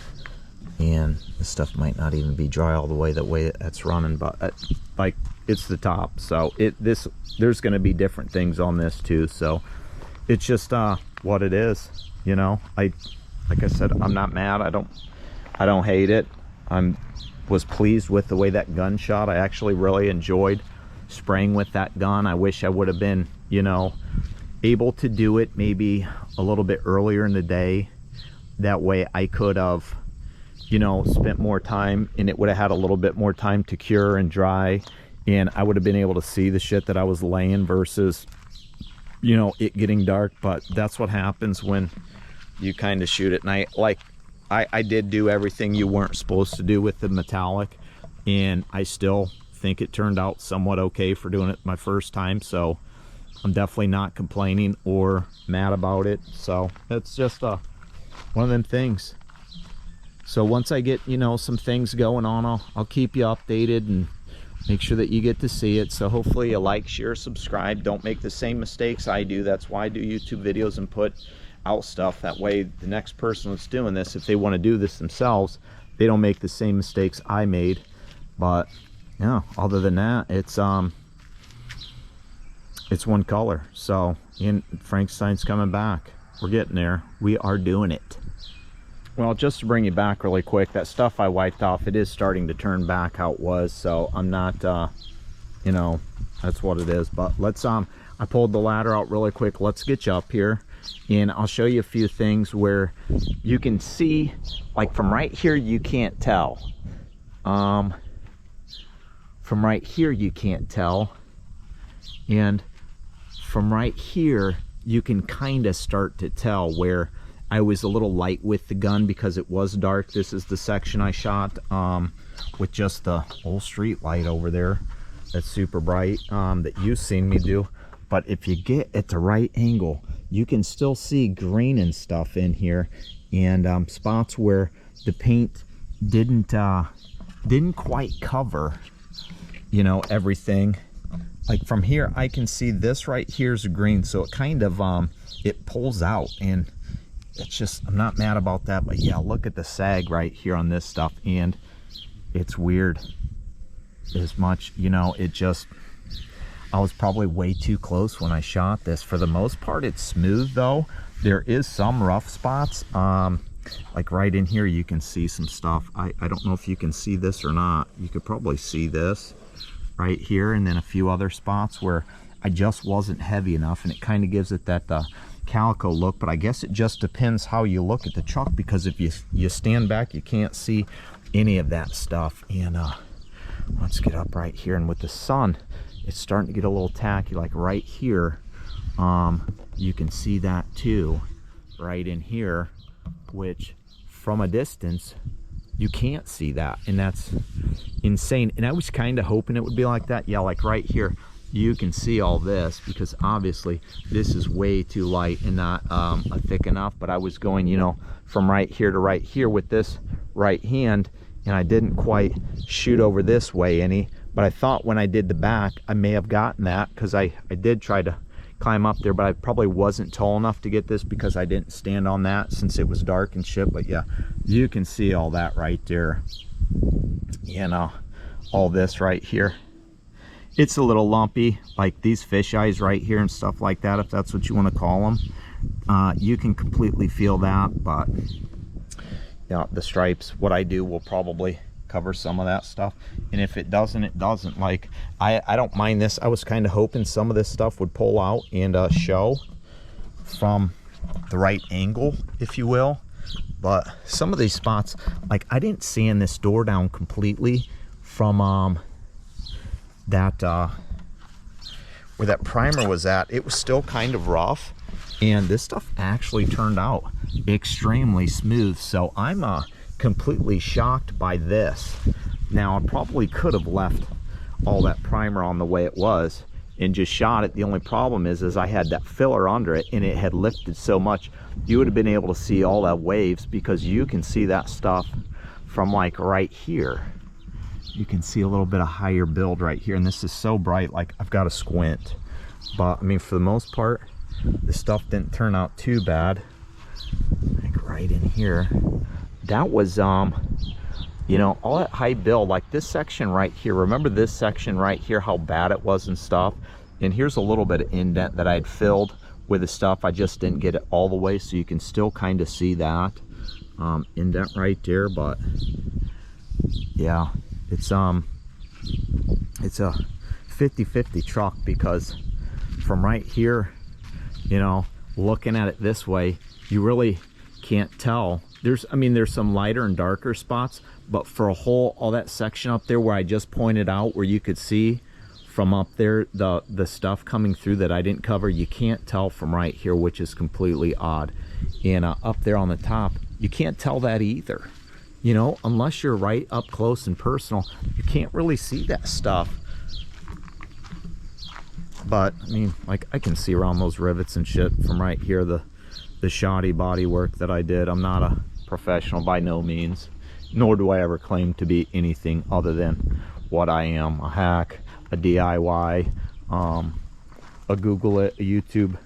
B: and this stuff might not even be dry all the way that's running, but like it's the top, so there's going to be different things on this too. So it's just what it is, you know. Like I said, I'm not mad. I don't hate it. Was pleased with the way that gun shot. I actually really enjoyed spraying with that gun. I wish I would have been, you know, able to do it maybe a little bit earlier in the day. That way I could have, you know, spent more time, and it would have had a little bit more time to cure and dry, and I would have been able to see the shit that I was laying versus, you know, it getting dark. But that's what happens when you kind of shoot at night. Like I did do everything you weren't supposed to do with the metallic, and I still think it turned out somewhat okay for doing it my first time. So I'm definitely not complaining or mad about it. So it's just one of them things. So once I get, you know, some things going on, I'll keep you updated and make sure that you get to see it. So hopefully you like, share, subscribe. Don't make the same mistakes I do. That's why I do YouTube videos and put out stuff. That way the next person that's doing this, if they want to do this themselves, they don't make the same mistakes I made. But yeah, other than that, it's one color. So Frankenstein's coming back. We're getting there. We are doing it. Well, just to bring you back really quick, that stuff I wiped off, it is starting to turn back how it was. So I'm not, you know, that's what it is. But let's, I pulled the ladder out really quick. Let's get you up here, and I'll show you a few things where you can see, like from right here, you can't tell. From right here, you can't tell. And from right here, you can kind of start to tell where I was a little light with the gun because it was dark. This is the section I shot with just the old street light over there that's super bright that you've seen me do. But if you get at the right angle, you can still see grain and stuff in here, and spots where the paint didn't quite cover, you know, everything. Like from here, I can see this right here's green, so it kind of it pulls out, and it's just, I'm not mad about that. But yeah, look at the sag right here on this stuff, and it's weird as much, you know, it just, I was probably way too close when I shot this. For the most part, it's smooth though. There is some rough spots, like right in here you can see some stuff. I don't know if you can see this or not. You could probably see this right here, and then a few other spots where I just wasn't heavy enough, and it kind of gives it that calico look. But I guess it just depends how you look at the truck, because if you stand back, you can't see any of that stuff. And let's get up right here, and with the sun, it's starting to get a little tacky. Like right here, you can see that too, right in here, which from a distance you can't see that, and that's insane. And I was kind of hoping it would be like that. Yeah, like right here you can see all this, because obviously this is way too light and not thick enough. But I was going, you know, from right here to right here with this right hand, and I didn't quite shoot over this way any. But I thought when I did the back, I may have gotten that, because I did try to climb up there, but I probably wasn't tall enough to get this because I didn't stand on that since it was dark and shit. But yeah, you can see all that right there. You know, all this right here. It's a little lumpy, like these fish eyes right here and stuff like that, if that's what you want to call them. You can completely feel that, but yeah, the stripes, what I do will probably cover some of that stuff, and if it doesn't, it doesn't. Like I don't mind this. I was kind of hoping some of this stuff would pull out and show from the right angle, if you will, but some of these spots, like I didn't sand this door down completely from that where that primer was at. It was still kind of rough, and this stuff actually turned out extremely smooth. So I'm completely shocked by this. Now, I probably could have left all that primer on the way it was and just shot it. The only problem is I had that filler under it, and it had lifted so much. You would have been able to see all that waves, because you can see that stuff from like right here. You can see a little bit of higher build right here, and this is so bright, like I've got to squint. But I mean, for the most part, the stuff didn't turn out too bad. Like right in here, that was you know, all that high build, like this section right here. Remember this section right here, how bad it was and stuff? And here's a little bit of indent that I had filled with the stuff. I just didn't get it all the way, so you can still kind of see that indent right there. But yeah, it's a 50-50 truck, because from right here, you know, looking at it this way, you really can't tell. There's some lighter and darker spots, but for a whole, all that section up there where I just pointed out, where you could see from up there the stuff coming through that I didn't cover, you can't tell from right here, which is completely odd. And up there on the top, you can't tell that either. You know, unless you're right up close and personal, you can't really see that stuff. But I mean, like I can see around those rivets and shit from right here, the shoddy body work that I did. I'm not a professional by no means, nor do I ever claim to be anything other than what I am: a hack, a DIY, a Google it, a YouTube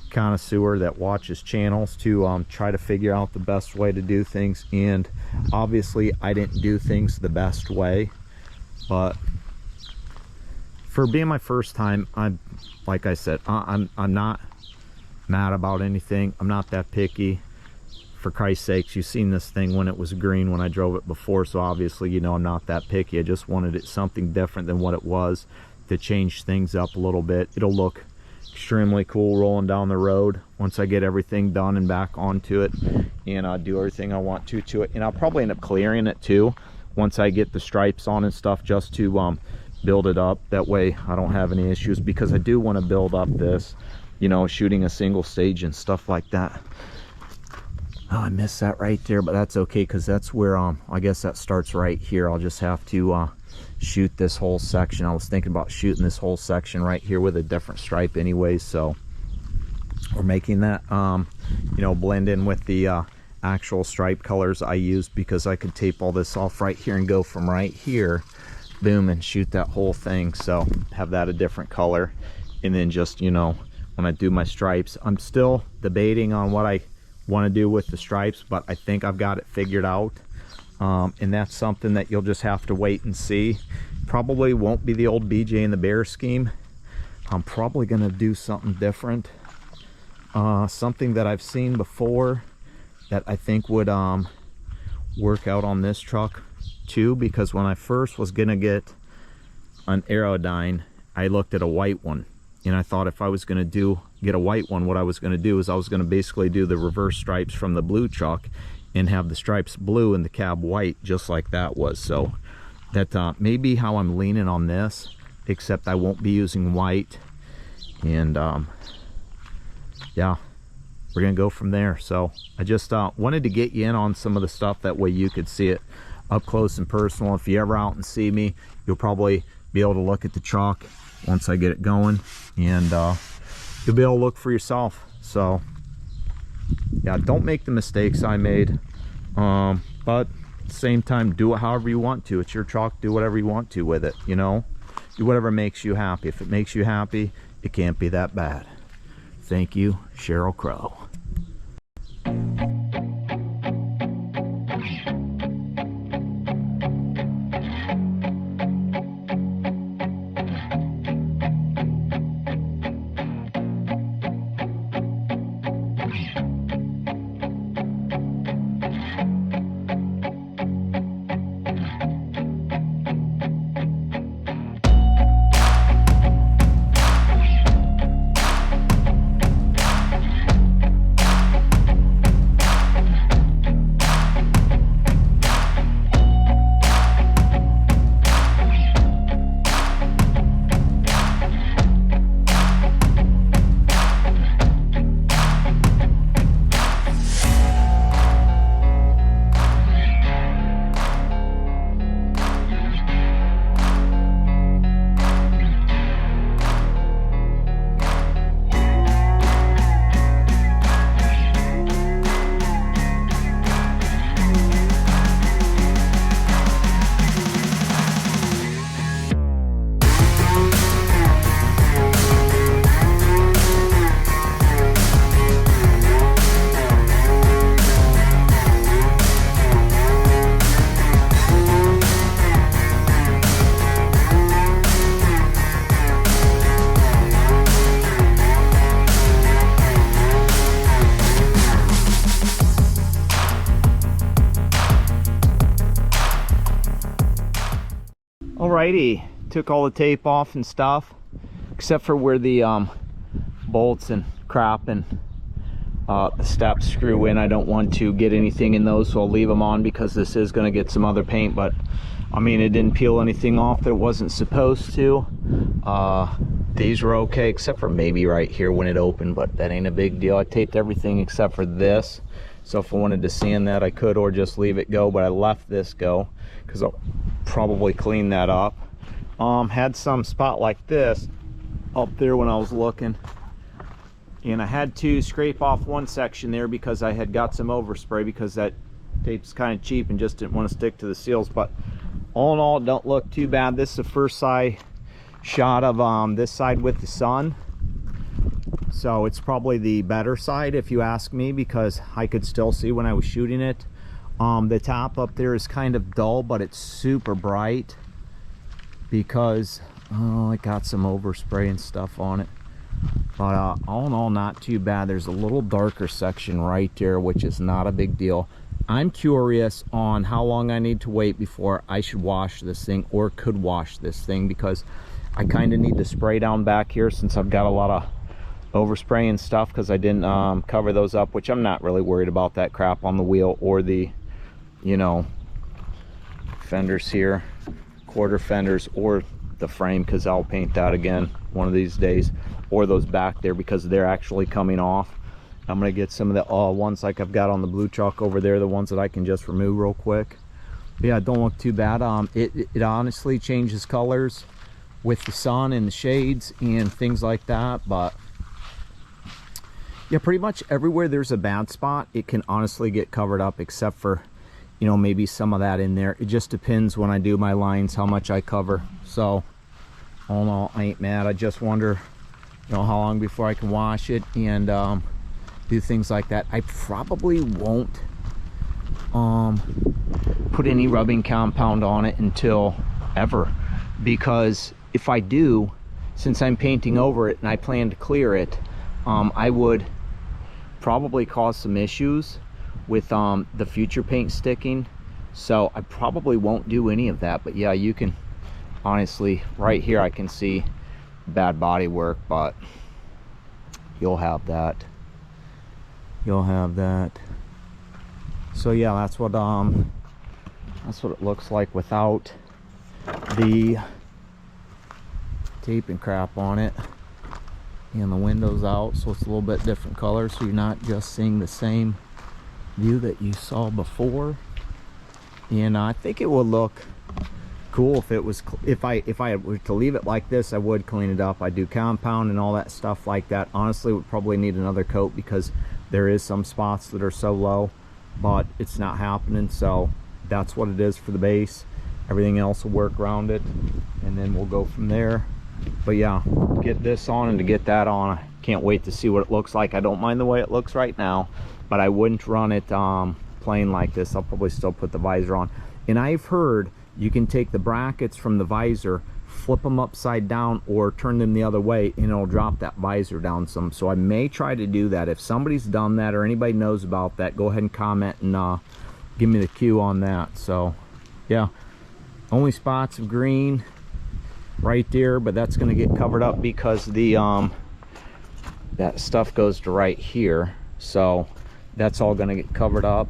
B: connoisseur that watches channels to try to figure out the best way to do things. And obviously I didn't do things the best way, but for being my first time, I'm, like I said, I'm not mad about anything. I'm not that picky. For Christ's sakes, you've seen this thing when it was green when I drove it before, so obviously you know I'm not that picky. I just wanted it something different than what it was, to change things up a little bit. It'll look extremely cool rolling down the road once I get everything done and back onto it, and do everything I want to it. And I'll probably end up clearing it too once I get the stripes on and stuff, just to build it up. That way I don't have any issues, because I do want to build up this, you know, shooting a single stage and stuff like that. Oh, I missed that right there, but that's okay, because that's where I guess that starts right here. I'll just have to shoot this whole section. I was thinking about shooting this whole section right here with a different stripe anyways, so we're making that you know, blend in with the actual stripe colors I used, because I could tape all this off right here and go from right here, boom, and shoot that whole thing. So have that a different color, and then just, you know, when I do my stripes, I'm still debating on what I want to do with the stripes, but I think I've got it figured out. And that's something that you'll just have to wait and see. Probably won't be the old BJ and the Bear scheme. I'm probably gonna do something different, something that I've seen before that I think would work out on this truck too, because when I first was gonna get an Aerodyne, I looked at a white one, and I thought if I was gonna get a white one, what I was gonna do is I was gonna basically do the reverse stripes from the blue truck and have the stripes blue and the cab white, just like that was. So that may be how I'm leaning on this, except I won't be using white. And yeah, we're gonna go from there. So I just wanted to get you in on some of the stuff, that way you could see it up close and personal. If you ever out and see me, you'll probably be able to look at the truck once I get it going, and you'll be able to look for yourself. So yeah, don't make the mistakes I made, but at the same time, do it however you want to. It's your truck. Do whatever you want to with it, you know. Do whatever makes you happy. If it makes you happy,
A: it can't be that bad. Thank you, Cheryl Crow. Alrighty, took all the tape off and stuff, except for where the bolts and crap and the steps screw in. I don't want to get anything in those, so I'll leave them on because this is going to get some other paint. But I mean, it didn't peel anything off that it wasn't supposed to. These were okay, except for maybe right here when it opened, but that ain't a big deal. I taped everything except for this, so if I wanted to sand that I could, or just leave it go, but I left this go because I'll probably clean that up. Had some spot like this up there when I was looking, and I had to scrape off one section there because I had got some overspray, because that tape's kind of cheap and just didn't want to stick to the seals. But all in all, it don't look too bad. This is the first side shot of this side with the sun, so it's probably the better side if you ask me, because I could still see when I was shooting it. The top up there is kind of dull, but it's super bright because it got some overspray and stuff on it. But all in all, not too bad. There's a little darker section right there, which is not a big deal. I'm curious on how long I need to wait before I should wash this thing, or could wash this thing, because I kind of need to spray down back here since I've got a lot of overspray and stuff, because I didn't cover those up, which I'm not really worried about that crap on the wheel or the, you know, fenders here, quarter fenders, or the frame, because I'll paint that again one of these days, or those back there because they're actually coming off. I'm gonna get some of the ones like I've got on the blue chalk over there, the ones that I can just remove real quick. But yeah, don't look too bad. It honestly changes colors with the sun and the shades and things like that. But yeah, pretty much everywhere there's a bad spot, it can honestly get covered up, except for, you know, maybe some of that in there. It just depends when I do my lines how much I cover. So all in all, I ain't mad. I just wonder, you know, how long before I can wash it and do things like that. I probably won't put any rubbing compound on it until ever, because if I do, since I'm painting over it and I plan to clear it, I would probably cause some issues with the future paint sticking. So I probably won't do any of that. But yeah, you can honestly, right here I can see bad body work, but you'll have that. You'll have that. So yeah, that's what it looks like without the tape and crap on it, and the windows out, so it's a little bit different color, so you're not just seeing the same view that you saw before. And I think it would look cool if it was, if I were to leave it like this, I would clean it up. I do compound and all that stuff like that. Honestly, would probably need another coat because there is some spots that are so low, but it's not happening. So that's what it is for the base. Everything else will work around it, and then we'll go from there. But yeah, get this on and to get that on, I can't wait to see what it looks like. I don't mind the way it looks right now, but I wouldn't run it plain like this. I'll probably still put the visor on. And I've heard you can take the brackets from the visor, flip them upside down, or turn them the other way, and it'll drop that visor down some. So I may try to do that. If somebody's done that or anybody knows about that, go ahead and comment and give me the cue on that. So yeah, only spots of green right there, but that's going to get covered up because the that stuff goes to right here, so that's all going to get covered up.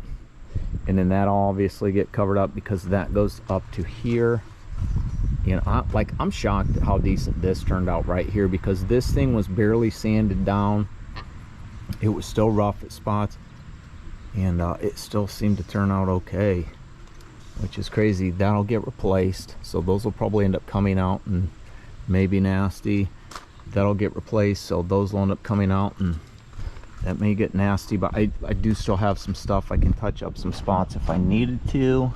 A: And then that'll obviously get covered up because that goes up to here. You know, I'm shocked at how decent this turned out right here, because this thing was barely sanded down. It was still rough at spots, and it still seemed to turn out okay, which is crazy. That'll get replaced, so those will probably end up coming out and maybe nasty. That'll get replaced, so those will end up coming out, and that may get nasty. But I do still have some stuff I can touch up some spots if I needed to.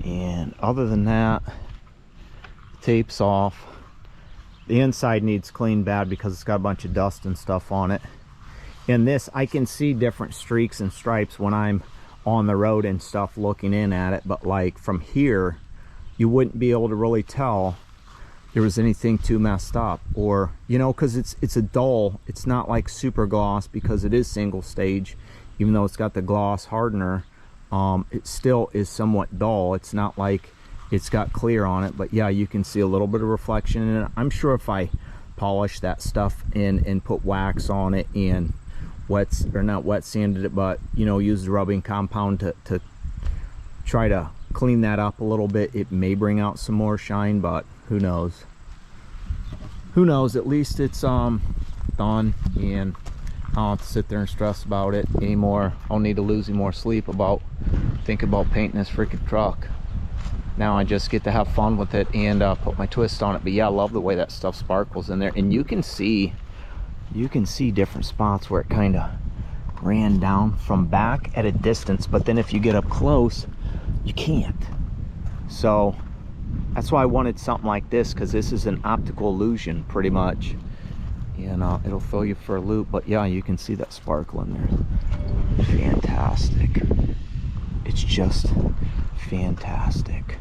A: And other than that, the tape's off. The inside needs cleaned bad because it's got a bunch of dust and stuff on it. And this, I can see different streaks and stripes when I'm on the road and stuff looking in at it, but like from here you wouldn't be able to really tell there was anything too messed up, or you know, because it's a dull, it's not like super gloss, because it is single stage. Even though it's got the gloss hardener, it still is somewhat dull. It's not like it's got clear on it, but yeah, you can see a little bit of reflection in it. I'm sure if I polish that stuff in and put wax on it and not wet sanded it, but you know, use the rubbing compound to try to clean that up a little bit, it may bring out some more shine, but who knows. Who knows? At least it's done, and I don't have to sit there and stress about it anymore. I'll need to lose any more sleep about thinking about painting this freaking truck. Now I just get to have fun with it and put my twist on it. But yeah, I love the way that stuff sparkles in there, and you can see different spots where it kind of ran down from back at a distance, but then if you get up close you can't. So that's why I wanted something like this, because this is an optical illusion pretty much, and it'll throw you for a loop. But yeah, you can see that sparkle in there. Fantastic. It's just fantastic.